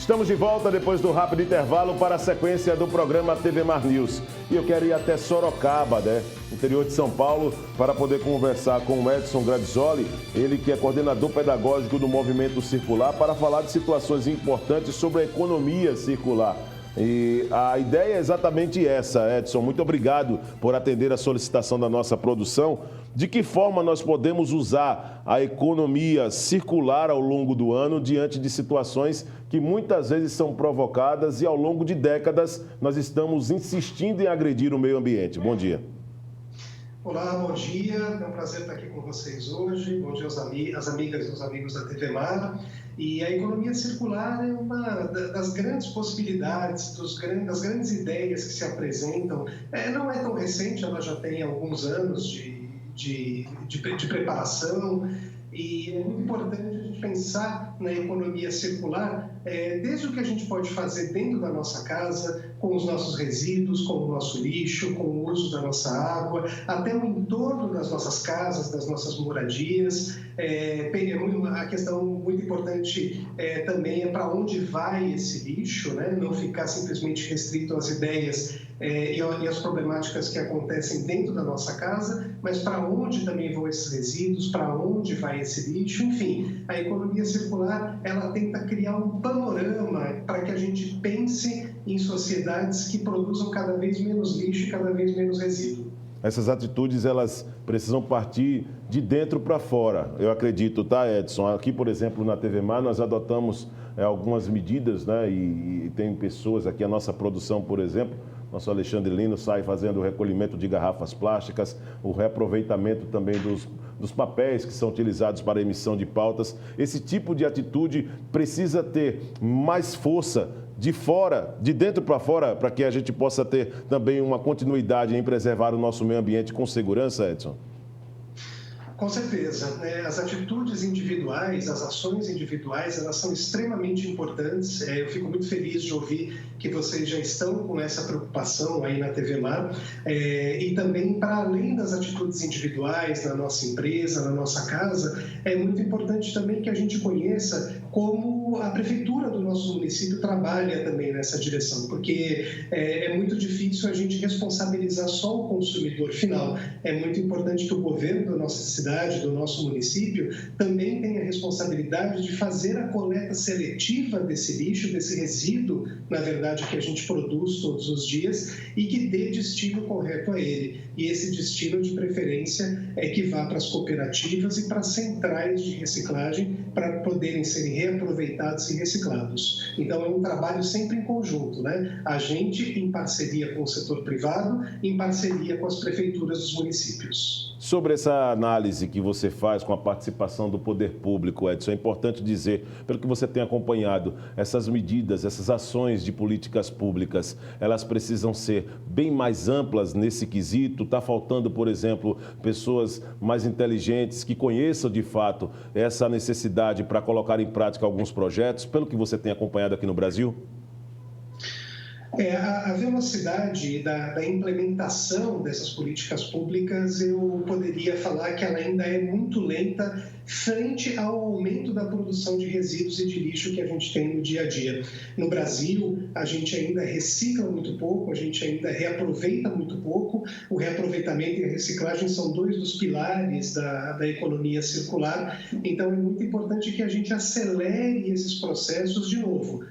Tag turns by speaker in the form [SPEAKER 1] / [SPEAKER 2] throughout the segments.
[SPEAKER 1] Estamos de volta depois do rápido intervalo para a sequência do programa TV Mar News. E eu quero ir até Sorocaba, interior de São Paulo, para poder conversar com o Edson Gradisoli, ele que é coordenador pedagógico do Movimento Circular, para falar de situações importantes sobre a economia circular. E a ideia é exatamente essa, Edson. Muito obrigado por atender a solicitação da nossa produção. De que forma nós podemos usar a economia circular ao longo do ano diante de situações que muitas vezes são provocadas e ao longo de décadas nós estamos insistindo em agredir o meio ambiente? Bom dia.
[SPEAKER 2] Olá, bom dia. É um prazer estar aqui com vocês hoje. Bom dia às amigas e aos amigos da TV Mar. E a economia circular é uma das grandes possibilidades, das grandes ideias que se apresentam. Não é tão recente, ela já tem alguns anos de preparação. E é muito importante a gente pensar na economia circular, desde o que a gente pode fazer dentro da nossa casa, com os nossos resíduos, com o nosso lixo, com o uso da nossa água, até o entorno das nossas casas, das nossas moradias. A questão muito importante também é para onde vai esse lixo, né? Não ficar simplesmente restrito às ideias e as problemáticas que acontecem dentro da nossa casa, mas para onde também vão esses resíduos, para onde vai esse lixo, enfim. A economia circular, ela tenta criar um panorama para que a gente pense em sociedades que produzam cada vez menos lixo e cada vez menos resíduo.
[SPEAKER 1] Essas atitudes, elas precisam partir de dentro para fora, eu acredito, tá, Edson? Aqui, por exemplo, na TV Mar, nós adotamos algumas medidas, né? E tem pessoas aqui, a nossa produção, por exemplo, nosso Alexandre Lino sai fazendo o recolhimento de garrafas plásticas, o reaproveitamento também dos papéis que são utilizados para a emissão de pautas. Esse tipo de atitude precisa ter mais força de fora, de dentro para fora, para que a gente possa ter também uma continuidade em preservar o nosso meio ambiente com segurança, Edson?
[SPEAKER 2] Com certeza. As atitudes individuais, as ações individuais, elas são extremamente importantes. Eu fico muito feliz de ouvir que vocês já estão com essa preocupação aí na TV Mar. E também, para além das atitudes individuais na nossa empresa, na nossa casa, é muito importante também que a gente conheça como a prefeitura do nosso município trabalha também nessa direção, porque é muito difícil a gente responsabilizar só o consumidor final. É muito importante que o governo da nossa cidade, do nosso município, também tenha a responsabilidade de fazer a coleta seletiva desse lixo, desse resíduo, na verdade, que a gente produz todos os dias e que dê destino correto a ele. E esse destino, de preferência, é que vá para as cooperativas e para as centrais de reciclagem para poderem serem reaproveitados e reciclados. Então, é um trabalho sempre em conjunto, né? A gente em parceria com o setor privado, em parceria com as prefeituras dos municípios.
[SPEAKER 1] Sobre essa análise que você faz com a participação do poder público, Edson, é importante dizer, pelo que você tem acompanhado, essas medidas, essas ações de políticas públicas, elas precisam ser bem mais amplas nesse quesito. Está faltando, por exemplo, pessoas mais inteligentes que conheçam de fato essa necessidade para colocar em prática alguns projetos, pelo que você tem acompanhado aqui no Brasil?
[SPEAKER 2] A velocidade da implementação dessas políticas públicas, eu poderia falar que ela ainda é muito lenta frente ao aumento da produção de resíduos e de lixo que a gente tem no dia a dia. No Brasil, a gente ainda recicla muito pouco, a gente ainda reaproveita muito pouco. O reaproveitamento e a reciclagem são dois dos pilares da economia circular. Então, é muito importante que a gente acelere esses processos de novo,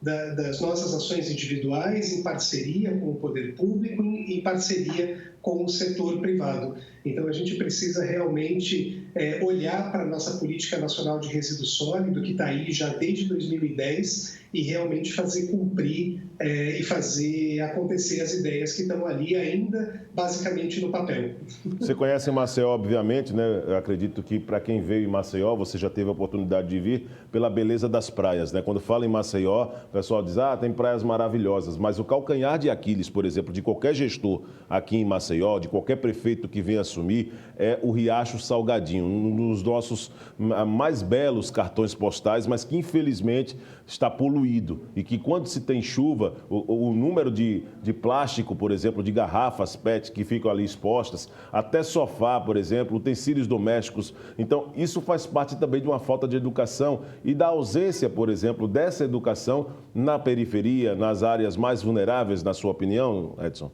[SPEAKER 2] das nossas ações individuais, em parceria com o poder público, em parceria com o setor privado. Então, a gente precisa realmente olhar para a nossa Política Nacional de Resíduo Sólido, que está aí já desde 2010, e realmente fazer cumprir e fazer acontecer as ideias que estão ali ainda, basicamente, no papel.
[SPEAKER 1] Você conhece Maceió, obviamente, né? Eu acredito que para quem veio em Maceió, você já teve a oportunidade de vir pela beleza das praias, né? Quando fala em Maceió, o pessoal diz, tem praias maravilhosas, mas o calcanhar de Aquiles, por exemplo, de qualquer gestor aqui em Maceió, de qualquer prefeito que venha assumir, é o Riacho Salgadinho, um dos nossos mais belos cartões postais, mas que infelizmente está poluído diluído e que quando se tem chuva, o número de plástico, por exemplo, de garrafas PET que ficam ali expostas, até sofá, por exemplo, utensílios domésticos. Então, isso faz parte também de uma falta de educação e da ausência, por exemplo, dessa educação na periferia, nas áreas mais vulneráveis, na sua opinião, Edson?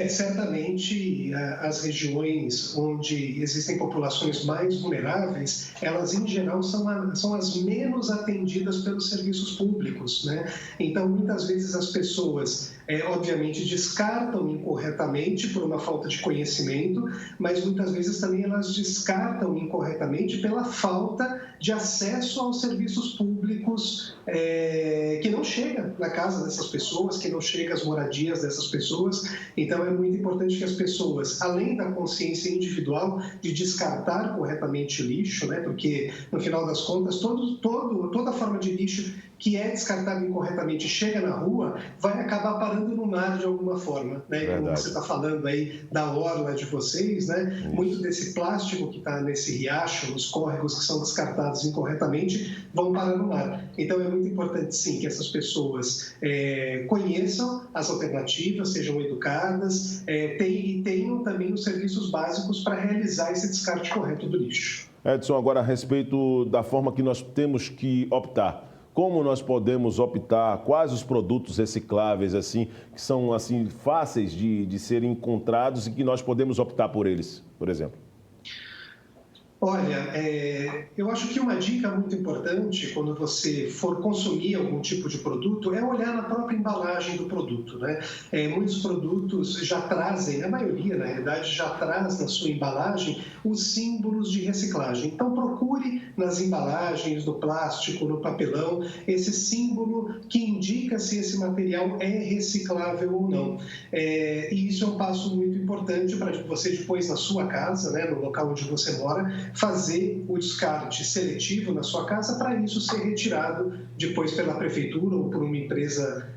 [SPEAKER 2] Certamente as regiões onde existem populações mais vulneráveis, elas em geral são as menos atendidas pelos serviços públicos, né? Então, muitas vezes as pessoas, obviamente, descartam incorretamente por uma falta de conhecimento, mas muitas vezes também elas descartam incorretamente pela falta de acesso aos serviços públicos que não chega na casa dessas pessoas, que não chega às moradias dessas pessoas. Então, é muito importante que as pessoas, além da consciência individual de descartar corretamente o lixo, né, porque, no final das contas, toda forma de lixo que é descartado incorretamente chega na rua, vai acabar parando no mar de alguma forma, né? Como você está falando aí da orla de vocês, né? Muito desse plástico que está nesse riacho, nos córregos que são descartados incorretamente, vão parar no mar. Então, é muito importante, sim, que essas pessoas conheçam as alternativas, sejam educadas e tenham também os serviços básicos para realizar esse descarte correto do lixo.
[SPEAKER 1] Edson, agora a respeito da forma que nós temos que optar. Como nós podemos optar? Quais os produtos recicláveis assim que são assim fáceis de serem encontrados e que nós podemos optar por eles, por exemplo?
[SPEAKER 2] Olha, eu acho que uma dica muito importante quando você for consumir algum tipo de produto é olhar na própria embalagem do produto, né? Muitos produtos já trazem, a maioria, na realidade, já traz na sua embalagem os símbolos de reciclagem. Então, procure nas embalagens, no plástico, no papelão, esse símbolo que indica se esse material é reciclável ou não. E isso é um passo muito importante para você depois, na sua casa, né, no local onde você mora, fazer o descarte seletivo na sua casa para isso ser retirado depois pela prefeitura ou por uma empresa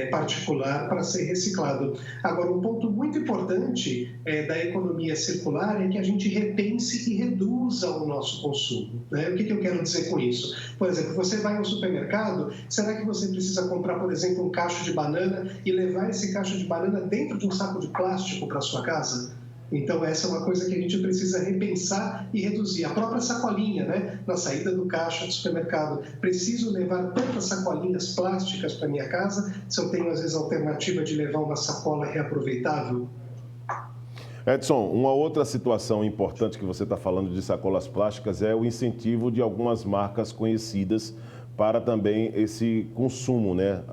[SPEAKER 2] particular para ser reciclado. Agora, um ponto muito importante da economia circular é que a gente repense e reduza o nosso consumo, né? O que eu quero dizer com isso? Por exemplo, você vai ao supermercado, será que você precisa comprar, por exemplo, um cacho de banana e levar esse cacho de banana dentro de um saco de plástico para a sua casa? Então, essa é uma coisa que a gente precisa repensar e reduzir. A própria sacolinha, né? Na saída do caixa do supermercado. Preciso levar tantas sacolinhas plásticas para minha casa se eu tenho, às vezes, a alternativa de levar uma sacola reaproveitável?
[SPEAKER 1] Edson, uma outra situação importante que você está falando de sacolas plásticas é o incentivo de algumas marcas conhecidas para também esse consumo, né?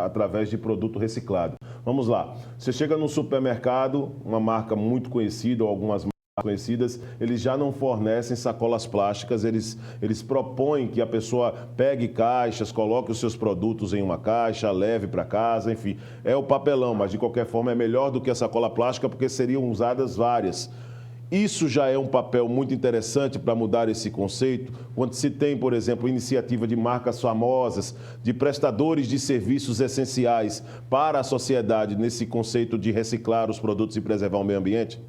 [SPEAKER 1] Através de produto reciclado. Vamos lá, você chega num supermercado, uma marca muito conhecida ou algumas marcas conhecidas, eles já não fornecem sacolas plásticas, eles propõem que a pessoa pegue caixas, coloque os seus produtos em uma caixa, leve para casa, enfim, é o papelão, mas de qualquer forma é melhor do que a sacola plástica porque seriam usadas várias. Isso já é um papel muito interessante para mudar esse conceito, quando se tem, por exemplo, iniciativa de marcas famosas, de prestadores de serviços essenciais para a sociedade nesse conceito de reciclar os produtos e preservar o meio ambiente?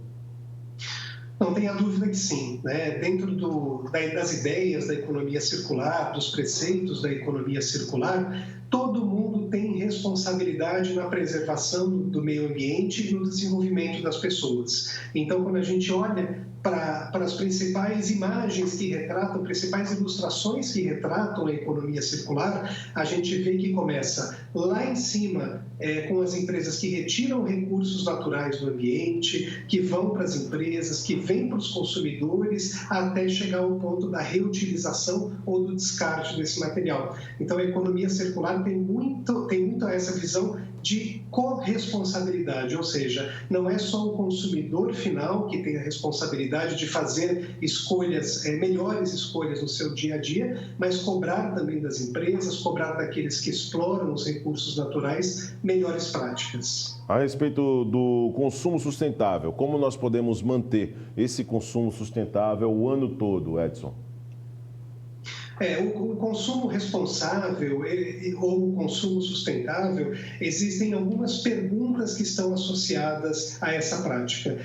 [SPEAKER 2] Não tenha dúvida que sim, né? Dentro das ideias da economia circular, dos preceitos da economia circular, todo mundo tem responsabilidade na preservação do meio ambiente e no desenvolvimento das pessoas. Então, quando a gente olha para as principais imagens que retratam, principais ilustrações que retratam a economia circular, a gente vê que começa lá em cima, com as empresas que retiram recursos naturais do ambiente, que vão para as empresas, que vêm para os consumidores, até chegar ao ponto da reutilização ou do descarte desse material. Então, a economia circular tem muito essa visão de corresponsabilidade, ou seja, não é só o consumidor final que tem a responsabilidade de fazer escolhas, melhores escolhas no seu dia a dia, mas cobrar também das empresas, cobrar daqueles que exploram os recursos naturais melhores práticas.
[SPEAKER 1] A respeito do consumo sustentável, como nós podemos manter esse consumo sustentável o ano todo, Edson?
[SPEAKER 2] O consumo responsável ou o consumo sustentável, existem algumas perguntas que estão associadas a essa prática.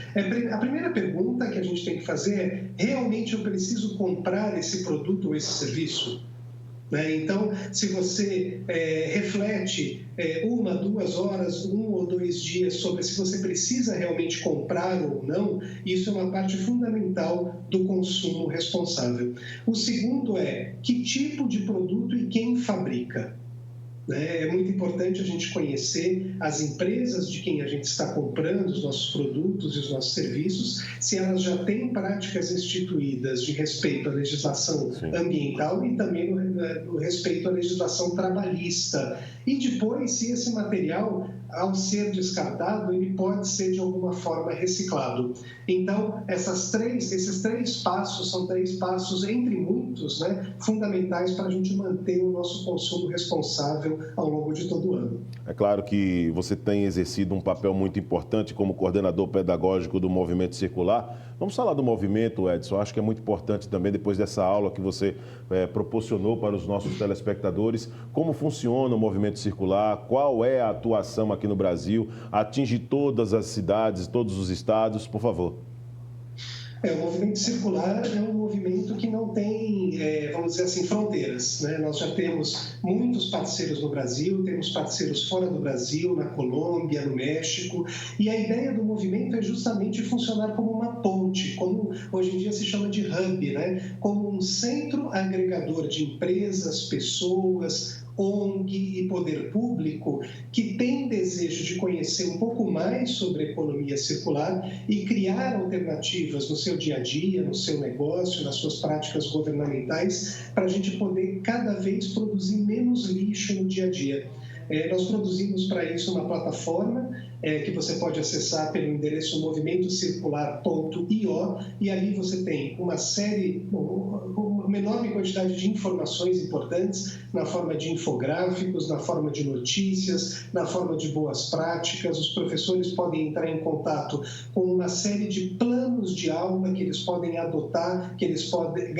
[SPEAKER 2] A primeira pergunta que a gente tem que fazer é: realmente eu preciso comprar esse produto ou esse serviço? né? Então, se você reflete 1, 2 horas, 1 ou 2 dias sobre se você precisa realmente comprar ou não, isso é uma parte fundamental do consumo responsável. O segundo é que tipo de produto e quem fabrica. É muito importante a gente conhecer as empresas de quem a gente está comprando os nossos produtos e os nossos serviços, se elas já têm práticas instituídas de respeito à legislação ambiental e também no respeito à legislação trabalhista. E depois, se esse material, ao ser descartado, ele pode ser de alguma forma reciclado. Então, esses 3 passos são 3 passos, entre muitos, né, fundamentais para a gente manter o nosso consumo responsável ao longo de todo o ano.
[SPEAKER 1] É claro que você tem exercido um papel muito importante como coordenador pedagógico do Movimento Circular. Vamos falar do movimento, Edson. Acho que é muito importante também, depois dessa aula que você proporcionou para os nossos telespectadores, como funciona o Movimento Circular, qual é a atuação aqui no Brasil, atinge todas as cidades, todos os estados, por favor.
[SPEAKER 2] O movimento circular é um movimento que não tem, vamos dizer assim, fronteiras, né? Nós já temos muitos parceiros no Brasil, temos parceiros fora do Brasil, na Colômbia, no México, e a ideia do movimento é justamente funcionar como uma ponte, como hoje em dia se chama de hub, né? Como um centro agregador de empresas, pessoas, ONG e poder público que tem desejo de conhecer um pouco mais sobre a economia circular e criar alternativas no seu dia a dia, no seu negócio, nas suas práticas governamentais, para a gente poder cada vez produzir menos lixo no dia a dia. Nós produzimos para isso uma plataforma que você pode acessar pelo endereço movimentocircular.io e ali você tem uma enorme quantidade de informações importantes na forma de infográficos, na forma de notícias, na forma de boas práticas. Os professores podem entrar em contato com uma série de planos de aula que eles podem adotar, que eles podem,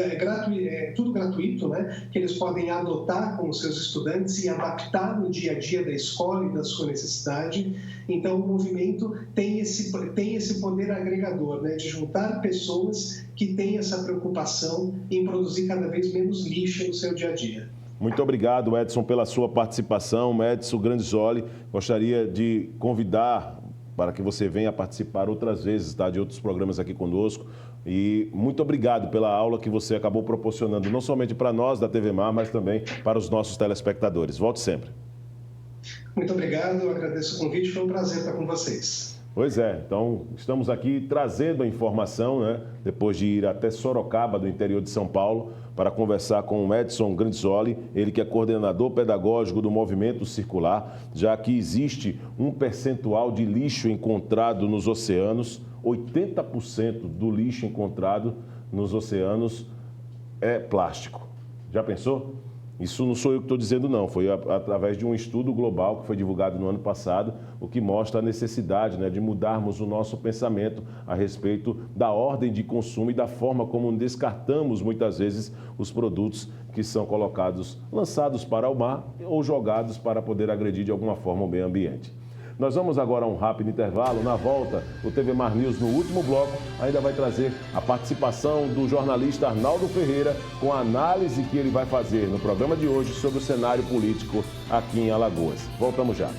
[SPEAKER 2] tudo gratuito, né? Que eles podem adotar com os seus estudantes e adaptar no dia a dia da escola e da sua necessidade. Então, o movimento tem esse poder agregador, né, de juntar pessoas que têm essa preocupação em produzir cada vez menos lixo no seu dia a dia.
[SPEAKER 1] Muito obrigado, Edson, pela sua participação. Edson Grandizoli, gostaria de convidar para que você venha participar outras vezes, tá, de outros programas aqui conosco. E muito obrigado pela aula que você acabou proporcionando, não somente para nós da TV Mar, mas também para os nossos telespectadores. Volte sempre.
[SPEAKER 2] Muito obrigado, eu agradeço o convite, foi um prazer estar com vocês.
[SPEAKER 1] Pois é, então estamos aqui trazendo a informação, né, depois de ir até Sorocaba, do interior de São Paulo, para conversar com o Edson Grandizoli, ele que é coordenador pedagógico do Movimento Circular, já que existe um percentual de lixo encontrado nos oceanos, 80% do lixo encontrado nos oceanos é plástico. Já pensou? Isso não sou eu que estou dizendo, não. Foi através de um estudo global que foi divulgado no ano passado, o que mostra a necessidade, né, de mudarmos o nosso pensamento a respeito da ordem de consumo e da forma como descartamos muitas vezes os produtos que são colocados, lançados para o mar ou jogados para poder agredir de alguma forma o meio ambiente. Nós vamos agora a um rápido intervalo. Na volta, o TV Mar News, no último bloco, ainda vai trazer a participação do jornalista Arnaldo Ferreira com a análise que ele vai fazer no programa de hoje sobre o cenário político aqui em Alagoas. Voltamos já.